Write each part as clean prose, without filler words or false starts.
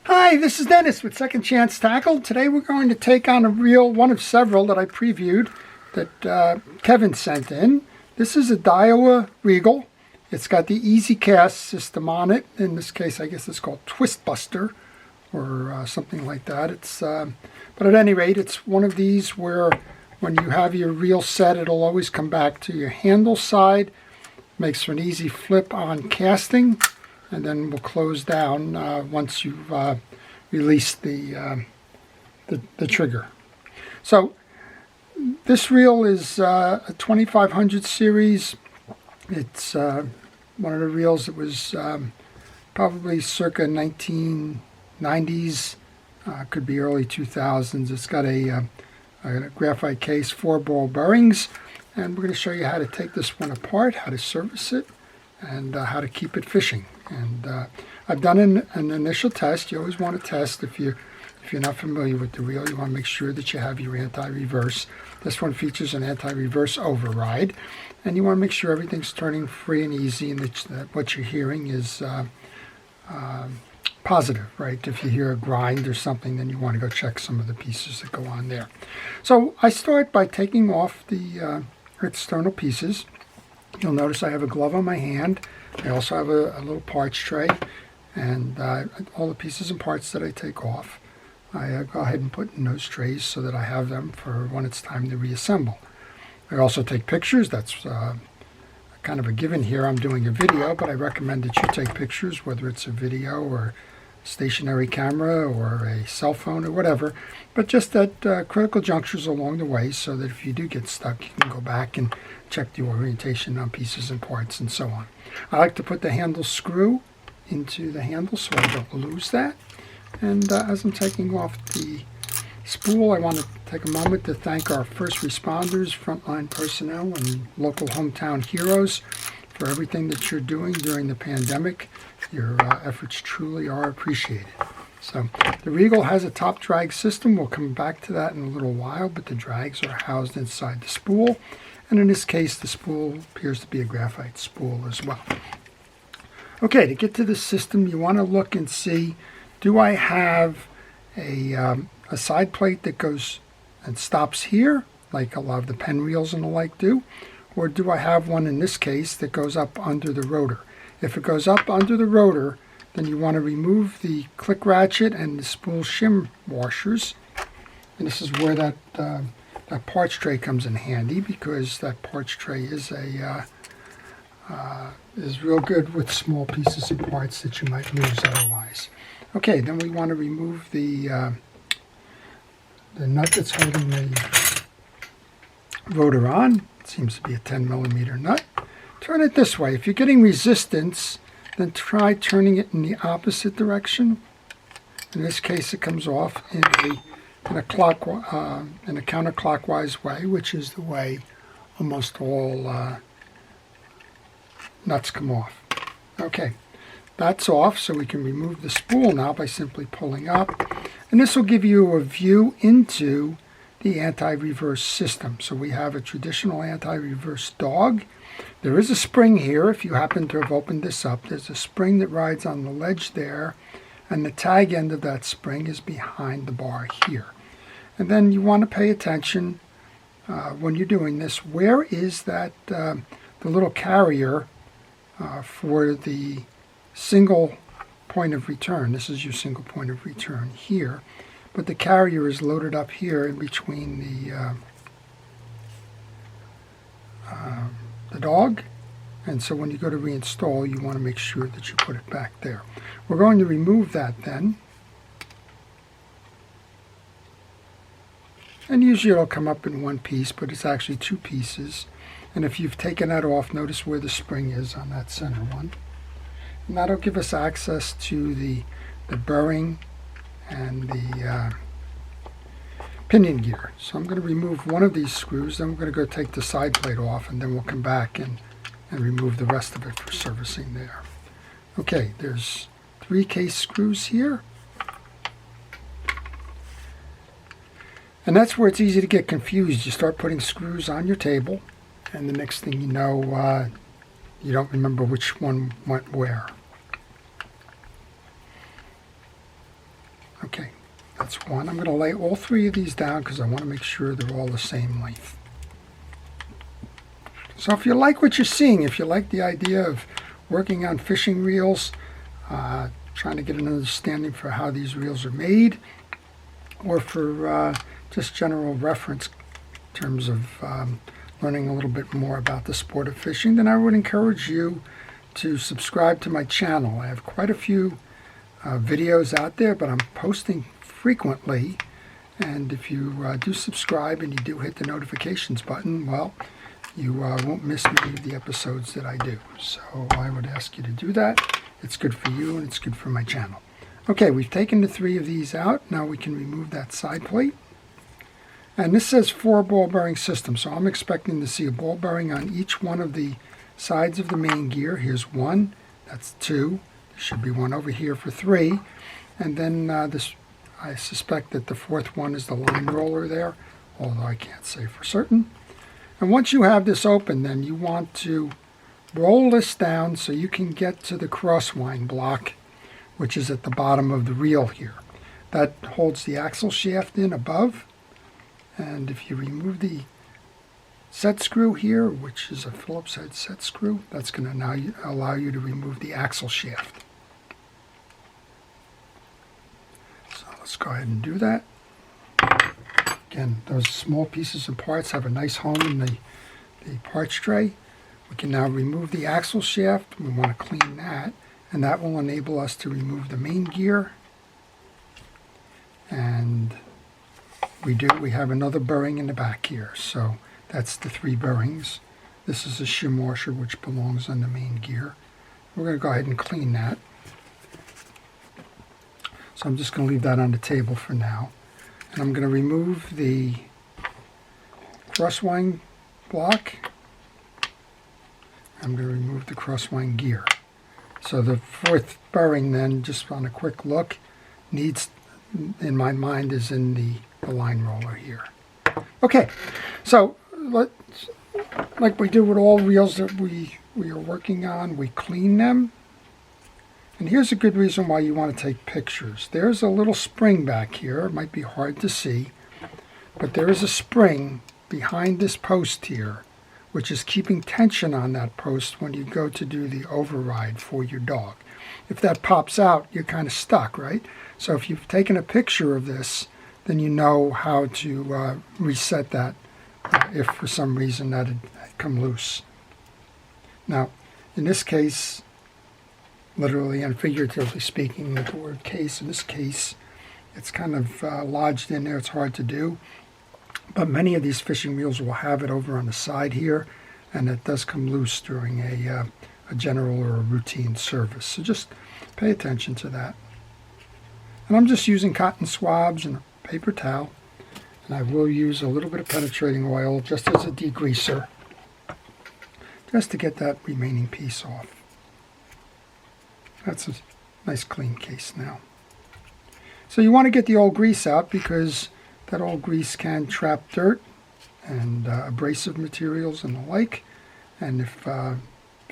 Hi, this is Dennis with Second Chance Tackle. Today we're going to take on a reel, one of several that I previewed that Kevin sent in. This is a Daiwa Regal. It's got the Easy Cast system on it. In this case, I guess it's called Twist Buster or something like that. But at any rate, it's one of these where when you have your reel set, it'll always come back to your handle side. Makes for an easy flip on casting, and then will close down once you've released the trigger. So this reel is a 2500 series. It's one of the reels that was probably circa 1990s, could be early 2000s. It's got a graphite case, 4 ball bearings, and we're going to show you how to take this one apart, how to service it, and how to keep it fishing. And I've done an initial test. You always want to test if you're not familiar with the reel. You want to make sure that you have your anti-reverse. This one features an anti-reverse override, and you want to make sure everything's turning free and easy, and that what you're hearing is positive, right? If you hear a grind or something, then you want to go check some of the pieces that go on there. So I start by taking off the external pieces. You'll notice I have a glove on my hand. I also have a little parts tray, and all the pieces and parts that I take off, I go ahead and put in those trays so that I have them for when it's time to reassemble. I also take pictures. That's kind of a given here. I'm doing a video, but I recommend that you take pictures, whether it's a video or stationary camera or a cell phone or whatever, but just at critical junctures along the way, so that if you do get stuck, you can go back and check the orientation on pieces and parts and so on. I like to put the handle screw into the handle so I don't lose that. And as I'm taking off the spool, I want to take a moment to thank our first responders, frontline personnel, and local hometown heroes for everything that you're doing during the pandemic. Your efforts truly are appreciated. So the Regal has a top drag system. We'll come back to that in a little while, but the drags are housed inside the spool. And in this case, the spool appears to be a graphite spool as well. Okay, to get to the system, you want to look and see, do I have a side plate that goes and stops here, like a lot of the pen reels and the like do? Or do I have one in this case that goes up under the rotor? If it goes up under the rotor, then you want to remove the click ratchet and the spool shim washers. And this is where that parts tray comes in handy, because that parts tray is real good with small pieces and parts that you might lose otherwise. Okay, then we want to remove the nut that's holding the rotor on. It seems to be a 10 millimeter nut. Turn it this way. If you're getting resistance, then try turning it in the opposite direction. In this case, it comes off in a counterclockwise way, which is the way almost all nuts come off. Okay, that's off, so we can remove the spool now by simply pulling up. And this will give you a view into the anti-reverse system. So we have a traditional anti-reverse dog. There is a spring here. If you happen to have opened this up, there's a spring that rides on the ledge there, and the tag end of that spring is behind the bar here. And then you want to pay attention when you're doing this. Where is that the little carrier for the single point of return? This is your single point of return here, but the carrier is loaded up here in between the dog, and so when you go to reinstall, you want to make sure that you put it back there. We're going to remove that then, and usually it'll come up in one piece, but it's actually two pieces. And if you've taken that off, notice where the spring is on that center one. And that'll give us access to the bearing and the pinion gear. So I'm going to remove one of these screws, then we're going to go take the side plate off, and then we'll come back and remove the rest of it for servicing there. Okay, there's 3 case screws here. And that's where it's easy to get confused. You start putting screws on your table, and the next thing you know, you don't remember which one went where. Okay, that's one. I'm going to lay all three of these down because I want to make sure they're all the same length. So if you like what you're seeing, if you like the idea of working on fishing reels, trying to get an understanding for how these reels are made, or for just general reference in terms of learning a little bit more about the sport of fishing, then I would encourage you to subscribe to my channel. I have quite a few videos out there, but I'm posting frequently, and if you do subscribe and you do hit the notifications button, well, you won't miss many of the episodes that I do. So I would ask you to do that. It's good for you and it's good for my channel. Okay, we've taken the three of these out. Now we can remove that side plate. And this says 4 ball bearing system, so I'm expecting to see a ball bearing on each one of the sides of the main gear. Here's 1, that's 2. There should be one over here for 3. And then this, I suspect that the 4th one is the line roller there, although I can't say for certain. And once you have this open, then you want to roll this down so you can get to the crosswind block, which is at the bottom of the reel here. That holds the axle shaft in above. And if you remove the set screw here, which is a Phillips head set screw, that's going to now allow you to remove the axle shaft. So let's go ahead and do that. Again, those small pieces and parts have a nice home in the parts tray. We can now remove the axle shaft. We want to clean that, and that will enable us to remove the main gear. And we have another bearing in the back here, so that's the 3 bearings. This is a shim washer which belongs on the main gear. We're going to go ahead and clean that. So I'm just going to leave that on the table for now. And I'm going to remove the crosswind block. I'm going to remove the crosswind gear. So the 4th bearing then, just on a quick look, needs, in my mind, is in the line roller here. Okay, so like we do with all reels that we are working on, we clean them. And here's a good reason why you want to take pictures. There's a little spring back here. It might be hard to see, but there is a spring behind this post here, which is keeping tension on that post when you go to do the override for your dog. If that pops out, you're kind of stuck, right? So if you've taken a picture of this, then you know how to reset that if for some reason that had come loose. Now, in this case, literally and figuratively speaking, with the word case, in this case, it's kind of lodged in there. It's hard to do. But many of these fishing reels will have it over on the side here, and it does come loose during a general or a routine service. So just pay attention to that. And I'm just using cotton swabs and a paper towel, and I will use a little bit of penetrating oil just as a degreaser, just to get that remaining piece off. That's a nice clean case now. So you want to get the old grease out because that old grease can trap dirt and abrasive materials and the like. And if you're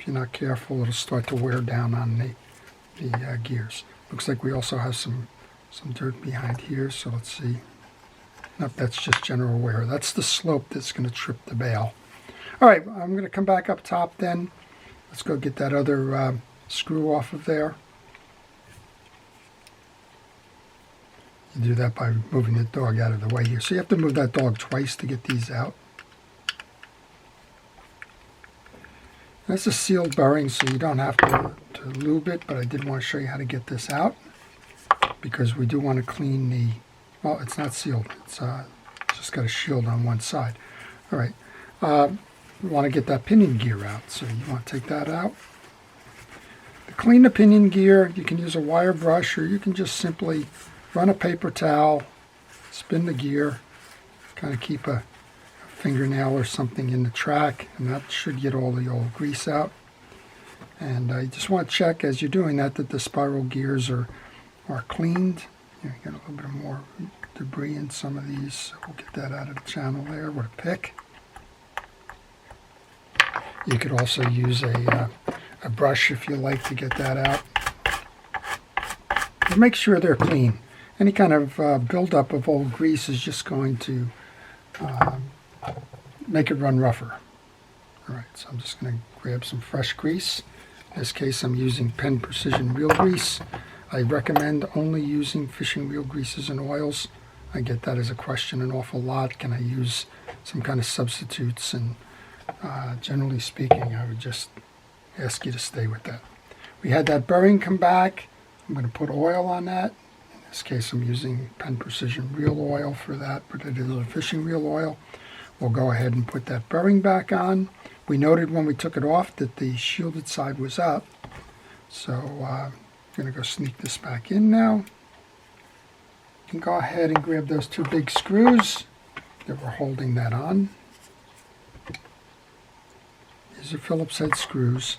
not careful, it'll start to wear down on the gears. Looks like we also have some dirt behind here, so let's see. Nope, that's just general wear. That's the slope that's going to trip the bail. All right, I'm going to come back up top then. Let's go get that other screw off of there. You do that by moving the dog out of the way here. So you have to move that dog twice to get these out. That's a sealed bearing, so you don't have to lube it, but I did want to show you how to get this out because we do want to clean the, well, it's not sealed. It's just got a shield on one side. All right. We want to get that pinion gear out, so you want to take that out. To clean the pinion gear, you can use a wire brush, or you can just simply run a paper towel, spin the gear, kind of keep a fingernail or something in the track, and that should get all the old grease out. And you just want to check as you're doing that the spiral gears are cleaned. You get a little bit more debris in some of these, so we'll get that out of the channel there with a pick. You could also use a brush if you like to get that out. But make sure they're clean. any kind of buildup of old grease is just going to make it run rougher. All right, so I'm just going to grab some fresh grease. In this case, I'm using Penn Precision Reel Grease. I recommend only using fishing reel greases and oils. I get that as a question an awful lot. Can I use some kind of substitutes? And generally speaking, I would just ask you to stay with that. We had that bearing come back. I'm going to put oil on that. In this case, I'm using Penn Precision Reel Oil for that, but it is a fishing reel oil. We'll go ahead and put that bearing back on. We noted when we took it off that the shielded side was up. So I'm going to go sneak this back in now. You can go ahead and grab those two big screws that were holding that on. These are Phillips head screws.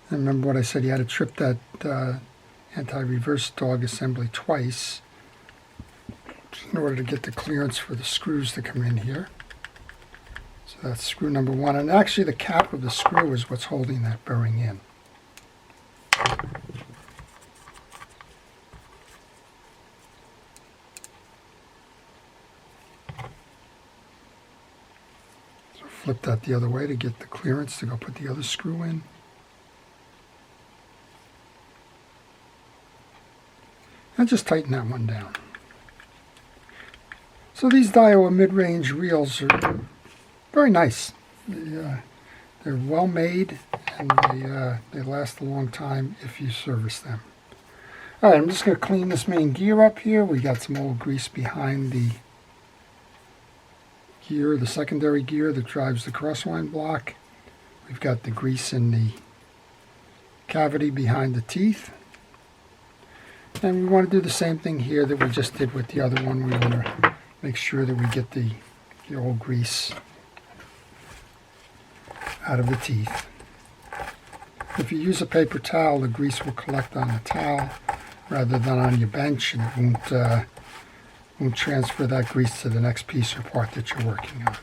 And remember what I said, you had to trip that anti-reverse dog assembly twice in order to get the clearance for the screws to come in here. So that's screw number one. And actually the cap of the screw is what's holding that bearing in. So flip that the other way to get the clearance to go put the other screw in. And just tighten that one down. So these Daiwa mid-range reels are very nice. They're well made, and they last a long time if you service them. All right, I'm just going to clean this main gear up here. We got some old grease behind the gear, the secondary gear that drives the crosswind block. We've got the grease in the cavity behind the teeth. And we want to do the same thing here that we just did with the other one. We want to make sure that we get the old grease out of the teeth. If you use a paper towel, the grease will collect on the towel rather than on your bench, and it won't transfer that grease to the next piece or part that you're working on.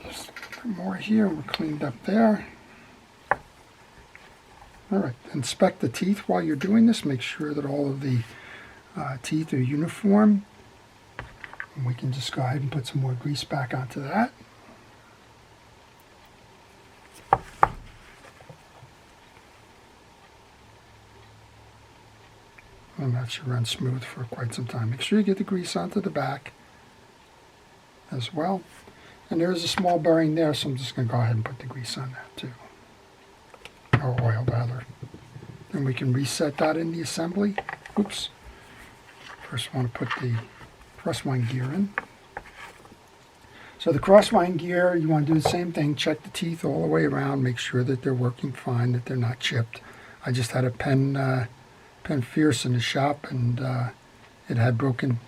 Just a bit more here, we're cleaned up there. All right, inspect the teeth while you're doing this. Make sure that all of the teeth are uniform. And we can just go ahead and put some more grease back onto that. And that should run smooth for quite some time. Make sure you get the grease onto the back as well. And there's a small bearing there, so I'm just going to go ahead and put the grease on that too. Or oil rather. And we can reset that in the assembly. Oops. First I want to put the crosswind gear in. So the crosswind gear, you want to do the same thing. Check the teeth all the way around. Make sure that they're working fine, that they're not chipped. I just had a Penn Fierce in the shop, and it had broken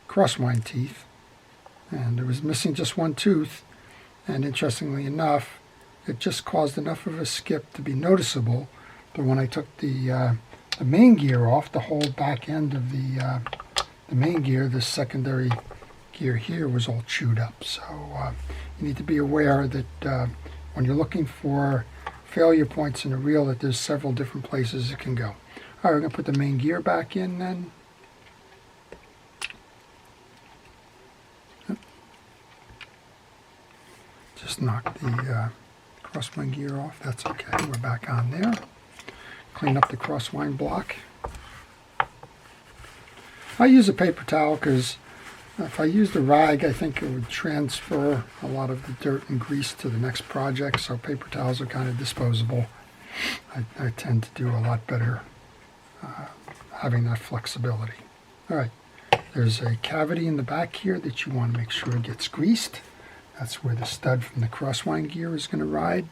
crosswind teeth. And it was missing just one tooth. And interestingly enough, it just caused enough of a skip to be noticeable, but when I took the main gear off, the whole back end of the main gear, the secondary gear here was all chewed up. So you need to be aware that when you're looking for failure points in a reel, that there's several different places it can go. All right, we're going to put the main gear back in then. Just knock the crosswind gear off. That's okay. We're back on there. Clean up the crosswind block. I use a paper towel because if I used a rag, I think it would transfer a lot of the dirt and grease to the next project, so paper towels are kind of disposable. I tend to do a lot better having that flexibility. All right, there's a cavity in the back here that you want to make sure gets greased. That's where the stud from the crosswind gear is going to ride.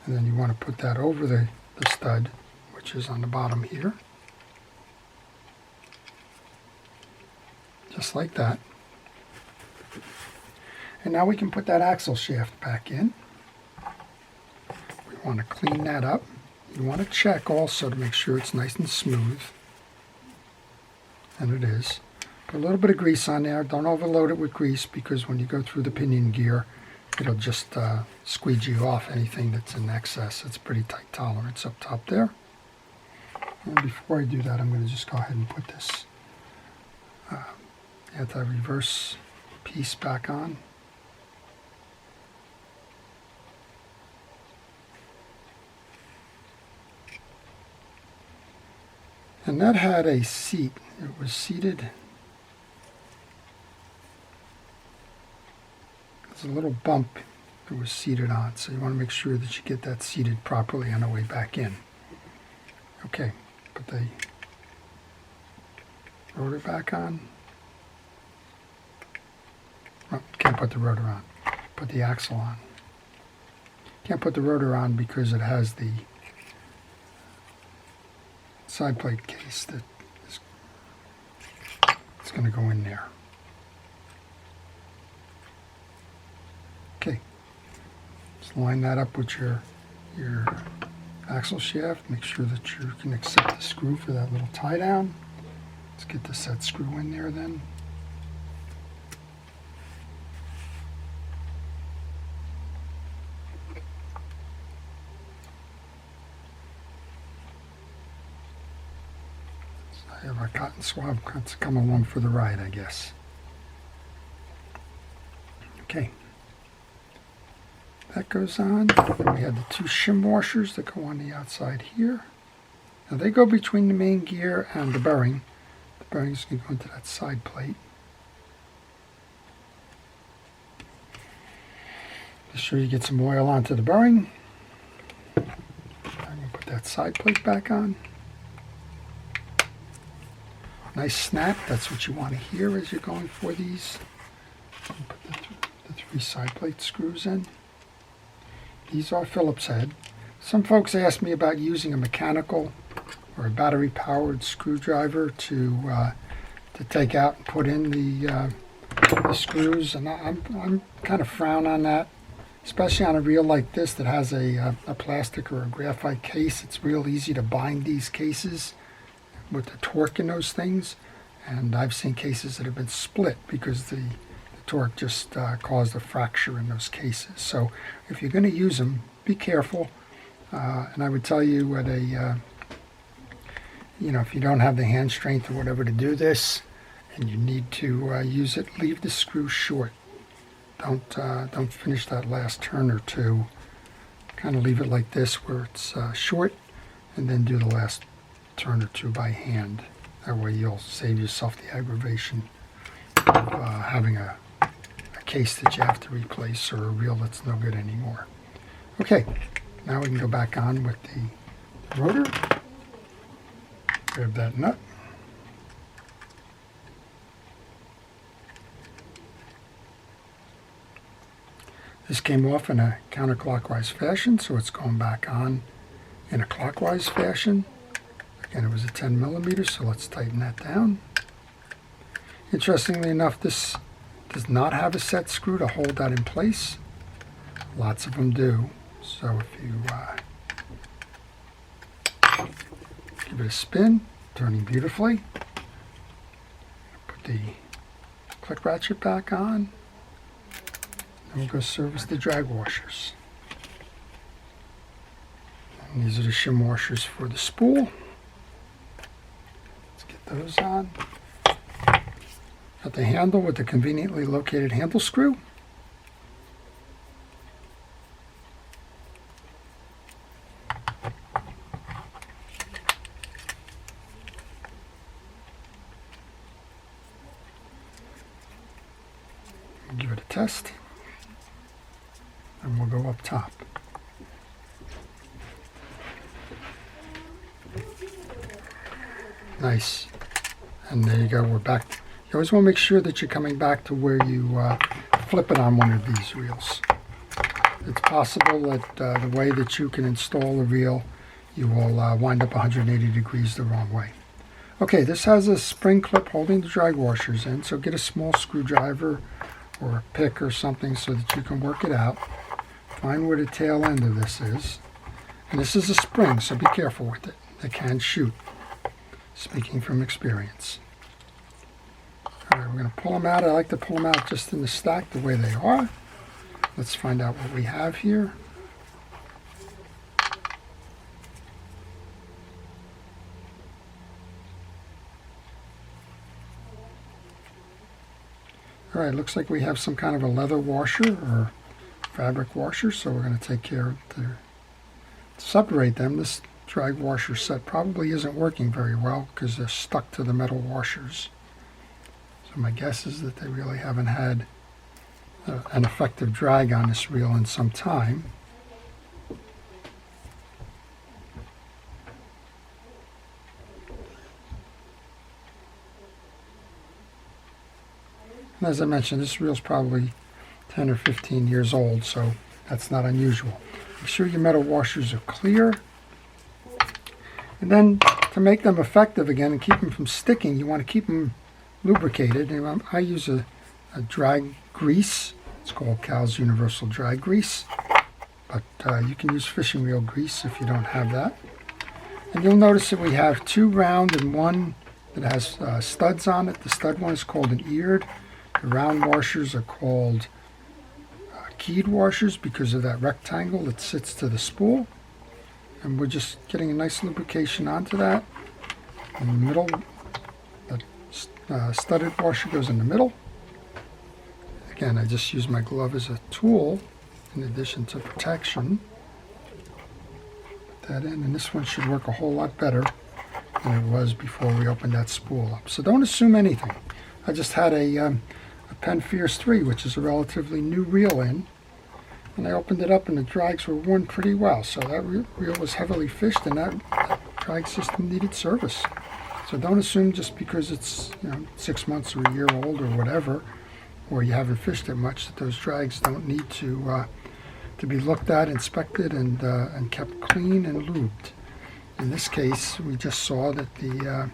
And then you want to put that over the stud, which is on the bottom here. Just like that. And now we can put that axle shaft back in. We want to clean that up. You want to check also to make sure it's nice and smooth. And it is. Put a little bit of grease on there. Don't overload it with grease, because when you go through the pinion gear, it'll just squeegee off anything that's in excess. It's pretty tight tolerance up top there. And before I do that, I'm going to just go ahead and put this anti-reverse piece back on. And that had a seat. It was seated. There's a little bump it was seated on, so you want to make sure that you get that seated properly on the way back in. Okay, put the rotor back on. Oh, can't put the rotor on. Put the axle on. Can't put the rotor on because it has the side plate case that is it's going to go in there. Okay, just line that up with your axle shaft. Make sure that you can accept the screw for that little tie down. Let's get the set screw in there then. I have a cotton swab to come along for the ride, I guess. Okay. That goes on. Then we have the two shim washers that go on the outside here. Now they go between the main gear and the bearing. The bearings can go into that side plate. Make sure you get some oil onto the bearing. I'm going to put that side plate back on. Nice snap, that's what you want to hear as you're going for these. Put the three side plate screws in. These are Phillips head. Some folks ask me about using a mechanical or a battery powered screwdriver to take out and put in the screws, and I'm kind of frown on that, especially on a reel like this that has a plastic or a graphite case. It's real easy to bind these cases with the torque in those things, and I've seen cases that have been split because the torque just caused a fracture in those cases. So if you're going to use them, be careful, and I would tell you at a if you don't have the hand strength or whatever to do this and you need to use it, leave the screw short. Don't finish that last turn or two. Kind of leave it like this where it's short, and then do the last turn or two by hand. That way you'll save yourself the aggravation of having a case that you have to replace or a reel that's no good anymore. Okay, now we can go back on with the rotor. Grab that nut. This came off in a counterclockwise fashion, so it's going back on in a clockwise fashion. Again, it was a 10 millimeter, so let's tighten that down. Interestingly enough, this does not have a set screw to hold that in place. Lots of them do. So if you give it a spin, turning beautifully. Put the click ratchet back on. Then we'll go service the drag washers. And these are the shim washers for the spool. Let's get those on. Got the handle with the conveniently located handle screw. Give it a test, and we'll go up top. Nice. And there you go, we're back. You always want to make sure that you're coming back to where you flip it on one of these reels. It's possible that the way that you can install a reel, you will wind up 180 degrees the wrong way. Okay, this has a spring clip holding the drag washers in, so get a small screwdriver or a pick or something so that you can work it out. Find where the tail end of this is. And this is a spring, so be careful with it. It can shoot, speaking from experience. All right, we're going to pull them out. I like to pull them out just in the stack the way they are. let's find out what we have here. All right, looks like we have some kind of a leather washer or fabric washer, so we're going to take care of to separate them. This drag washer set probably isn't working very well because they're stuck to the metal washers. So my guess is that they really haven't had an effective drag on this reel in some time. And as I mentioned, this reel's probably 10 or 15 years old, so that's not unusual. Make sure your metal washers are clear. And then to make them effective again and keep them from sticking, you want to keep them lubricated. And I use a drag grease. It's called Cal's Universal Drag Grease. But you can use fishing reel grease if you don't have that. And you'll notice that we have two round and one that has studs on it. The stud one is called an eared. The round washers are called keyed washers because of that rectangle that sits to the spool. And we're just getting a nice lubrication onto that. In the middle, the studded washer goes in the middle. Again, I just use my glove as a tool in addition to protection. Put that in, and this one should work a whole lot better than it was before we opened that spool up. So don't assume anything. I just had a Penn Fierce 3, which is a relatively new reel in, and I opened it up and the drags were worn pretty well. So that reel was heavily fished and that drag system needed service. So don't assume just because it's 6 months or a year old or whatever, or you haven't fished it much, that those drags don't need to be looked at, inspected, and kept clean and lubed. In this case, we just saw that the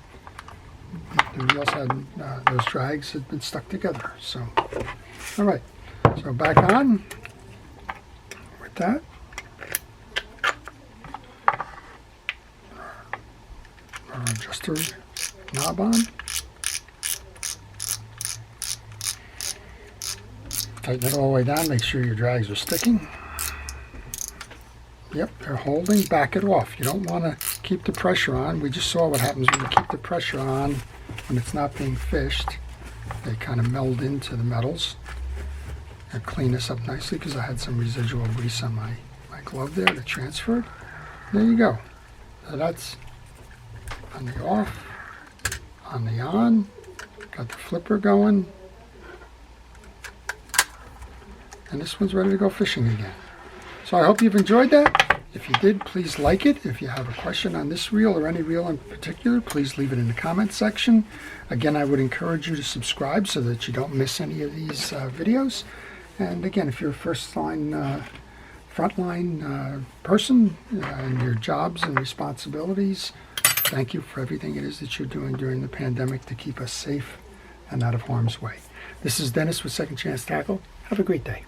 reels had, those drags had been stuck together. So, all right, so back on with that. Our adjuster knob on. Tighten it all the way down, make sure your drags are sticking. Yep, they're holding. Back it off. You don't want to keep the pressure on. We just saw what happens when you keep the pressure on when it's not being fished. They kind of meld into the metals. I'll clean this up nicely because I had some residual grease on my glove there that transferred. There you go. So that's on the off, on the on. Got the flipper going. And this one's ready to go fishing again. So I hope you've enjoyed that. If you did, please like it. If you have a question on this reel or any reel in particular, please leave it in the comment section. Again, I would encourage you to subscribe so that you don't miss any of these videos. And again, if you're a frontline person in your jobs and responsibilities, thank you for everything it is that you're doing during the pandemic to keep us safe and out of harm's way. This is Dennis with Second Chance Tackle. Have a great day.